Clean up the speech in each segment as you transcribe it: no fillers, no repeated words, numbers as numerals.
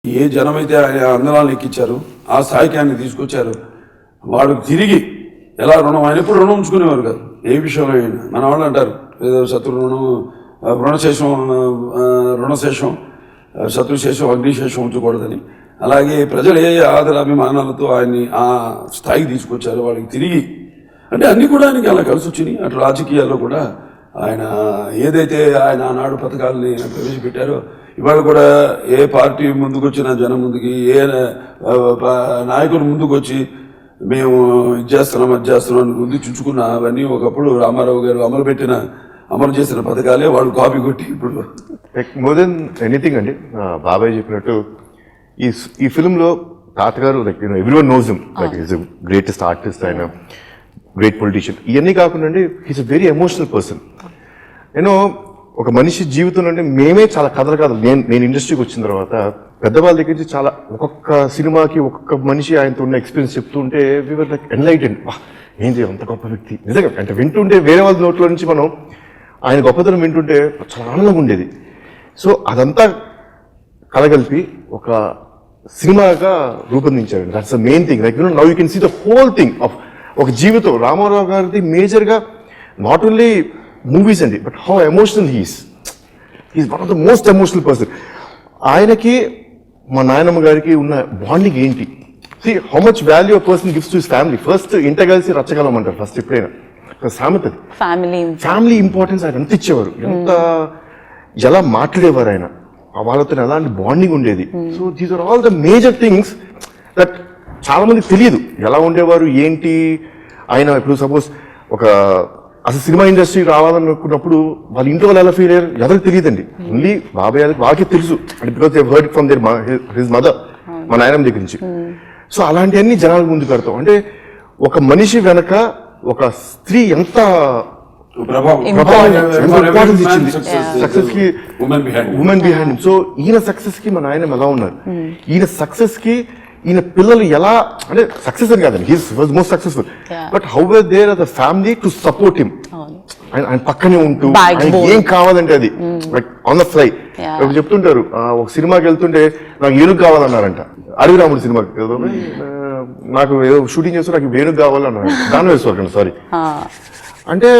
ఏ జనమైతే ఆయన అందరాలను ఎక్కించారు ఆ స్థాయికి ఆయన తీసుకొచ్చారు. వాళ్ళకి తిరిగి ఎలా రుణం, ఆయన ఎప్పుడు రుణం ఉంచుకునేవారు కాదు ఏ విషయంలో అయినా. మన వాళ్ళు అంటారు ఏదో శత్రు రుణం రుణశేషం శత్రుశేషం అగ్నిశేషం ఉంచకూడదని. అలాగే ప్రజలు ఏ ఆదరాభిమానాలతో ఆయన్ని ఆ స్థాయికి తీసుకొచ్చారు. వాళ్ళకి తిరిగి అంటే అన్నీ కూడా ఆయనకి అలా కలిసి వచ్చినాయి. అటు రాజకీయాల్లో కూడా ఆయన ఏదైతే ఆయన ఆనాడు పథకాలని ప్రవేశపెట్టారో ఇవాళ కూడా ఏ పార్టీ ముందుకు వచ్చినా జనం ముందుకి, ఏ నాయకులు ముందుకు వచ్చి మేము ఇది చేస్తున్నాం అది చేస్తున్నాం అని ముందు చుంచుకున్న అవన్నీ ఒకప్పుడు రామారావు గారు అమలు చేసిన పథకాలే వాళ్ళు కాపీ కొట్టి ఇప్పుడు మోర్ దెన్ ఎనీథింగ్ అండి. బాబాయ్ చెప్పినట్టు ఈ ఫిల్మ్లో తాతగారు like everyone knows him like is greatest artist, ఆయన గ్రేట్ పొలిటీషియన్. ఇవన్నీ కాకుండా అండి he's a very emotional person. నేను ఒక మనిషి జీవితం అంటే మేమే చాలా కథలు నేను ఇండస్ట్రీకి వచ్చిన తర్వాత పెద్దవాళ్ళ దగ్గర నుంచి చాలా ఒక్కొక్క సినిమాకి ఒక్కొక్క మనిషి ఆయనతో ఉన్న ఎక్స్పీరియన్స్ చెప్తుంటే వీఆర్ లైక్ ఎన్లైటెడ్. ఏంటి అంత గొప్ప వ్యక్తి నిజంగా అంటే వింటుంటే వేరే వాళ్ళ నోట్లో నుంచి మనం ఆయన గొప్పతనం వింటుంటే చాలా ఆనందంగా ఉండేది. సో అదంతా కలగలిపి ఒక సినిమాగా రూపొందించారు. That's the main thing. Like now you can see the whole thing of ఒక జీవితం. రామారావు గారిది మేజర్గా నాట్ ఓన్లీ మూవీస్ అండి, but how emotional he's one of the most emotional person. ఆయనకి మా నాయనమ్మ గారికి ఉన్న బాండింగ్ ఏంటి, see how much value a person gives to his family. First ఇంట కలిసి రచ్చగలం అంటారు ఫస్ట్ ఎప్పుడైనా సామెతది. ఫ్యామిలీ ఇంపార్టెన్స్ ఆయన ఎంత ఇచ్చేవారు, ఎంత ఎలా మాట్లాడేవారు ఆయన, వాళ్ళతో ఎలాంటి బాండింగ్ ఉండేది. So these are all the major things that చాలా మందికి తెలియదు ఎలా ఉండేవారు ఏంటి. ఆయన ఇప్పుడు సపోజ్ ఒక అసలు సినిమా ఇండస్ట్రీ రావాలనుకున్నప్పుడు వాళ్ళ ఇంట్లో వాళ్ళు ఎలా ఫీల్ అయ్యారు ఎవరికి తెలియదండి. ఓన్లీ బాబాయ్ వాళ్ళకి తెలుసు అంటే because they heard from their his mother, మా నాయనమ్మ దగ్గర నుంచి. సో అలాంటివన్నీ జనాల ముందు పెడతాం. అంటే ఒక మనిషి వెనక ఒక స్త్రీ ఎంత ఇంపార్టెన్స్ ఇచ్చింది సక్సెస్ కి, ఉమెన్ బిహైండ్. సో ఈయన సక్సెస్ కి మా నాయనమ్మ ఎలా ఉన్నారు, ఈయన సక్సెస్ కి ఈయన పిల్లలు ఎలా అంటే సక్సెస్ అని కాదండి, he's was most successful, but how were there the family to support him. ఆయన పక్కనే ఉంటూ ఏం కావాలంటే అది లైక్ ఆన్ ద ఫ్లై. ఇప్పుడు చెప్తుంటారు ఒక సినిమాకి వెళ్తుంటే నాకు ఏనుగు కావాలన్నారంట, అడవి రాముడు సినిమాకి నాకు ఏదో షూటింగ్ చేస్తూ నాకు వేణుగు కావాలన్నారు, దాని వేసుకోకండి సారీ అంటే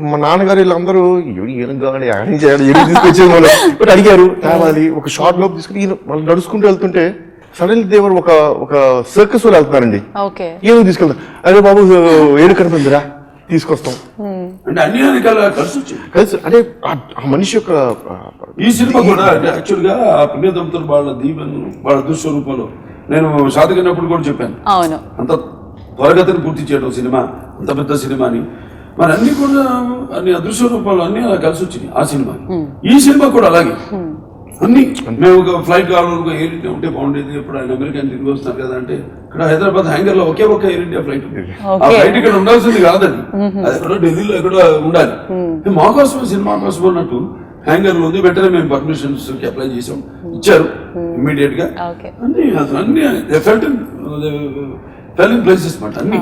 మా నాన్నగారు వీళ్ళందరూ ఏనుగు కావాలి యాక్టింగ్ చేయాలి ఏనుగు తీసుకొచ్చేది మనం బట్ అడిగారు కావాలి. ఒక షార్ట్ లోపు తీసుకుని వాళ్ళు నడుచుకుంటూ వెళ్తుంటే సడన్లీ దేవర్ ఒక సర్కస్ వాళ్ళు వెళ్తున్నారండి, ఏనుగు తీసుకెళ్తారు. అరే బాబు ఏనుగు కనిపిందిరా తీసుకొస్తాం అంటే అన్ని కలిసి అంటే ఆ మనిషి యొక్క ఈ సినిమా కూడా అంటే యాక్చువల్ గా పుణ్య దంపతులు వాళ్ళ దీవెను వాళ్ళ దుస్వరూపంలో నేను సాధకైనప్పుడు కూడా చెప్పాను అంత త్వరగతిని పూర్తి చేయడం సినిమా అంత పెద్ద సినిమాని మరి అన్ని కూడా అన్ని అదృశ్య రూపాలు అన్ని అలా కలిసి వచ్చినాయి ఆ సినిమా. ఈ సినిమా కూడా అలాగే అన్ని మేము ఫ్లైట్ కావాలనుకో ఎయిర్ ఇండియా ఉంటే బాగుండేది. ఎప్పుడు ఆయన అమెరికా తిరిగి వస్తున్నారు కదా అంటే ఇక్కడ హైదరాబాద్ హ్యాంగర్ లో ఒకే ఎయిర్ ఇండియా ఫ్లైట్ ఉంది. ఆ ఫ్లైట్ ఇక్కడ ఉండాల్సింది కాదండి, అది ఎక్కడో ఢిల్లీలో ఎక్కడో ఉండాలి. మా కోసం సినిమా కోసం అన్నట్టు హ్యాంగర్ లో ఉంది. వెంటనే మేము పర్మిషన్స్ కి అప్లై చేసాం, ఇచ్చారు ఇమ్మీడియట్ గా. అన్ని అసలు అన్ని ఫెల్ట్ ప్లేసెస్ మాట అన్ని.